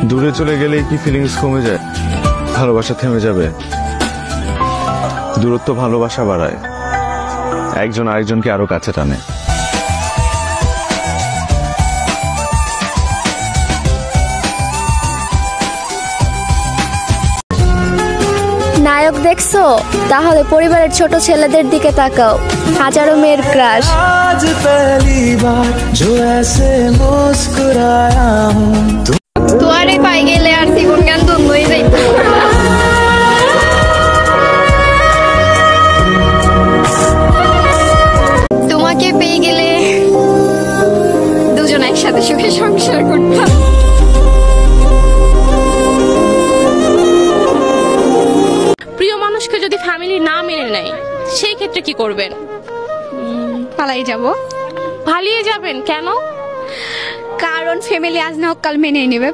দূরে চলে গেলে কি ফিলিংস কমে যায়, ভালোবাসা থেমে যাবে? দূরত্ব ভালোবাসা বাড়ায়, একজন আরেকজনকে আরো কাছে টানে। নায়ক দেখছো? তাহলে পরিবারের ছোট ছেলেদের দিকে তাকাও, হাজারো মেয়ের ক্রাশ। আজ পহলি বার जो ऐसे मुस्कुराया हूं তোয়ারে পাই গেলে আর জীবন গান ধন্য হয়ে যাইত। তোমাকে পেয়ে গেলে দুজন একসাথে সুখে সংসার করতাম। প্রিয় মানুষকে যদি ফ্যামিলি না মেনে নেয় সেই ক্ষেত্রে কি করবেন? পালাই যাব। পালিয়ে যাবেন কেন? কারণ ফ্যামিলি আজ না হোক কাল মেনে নেবে।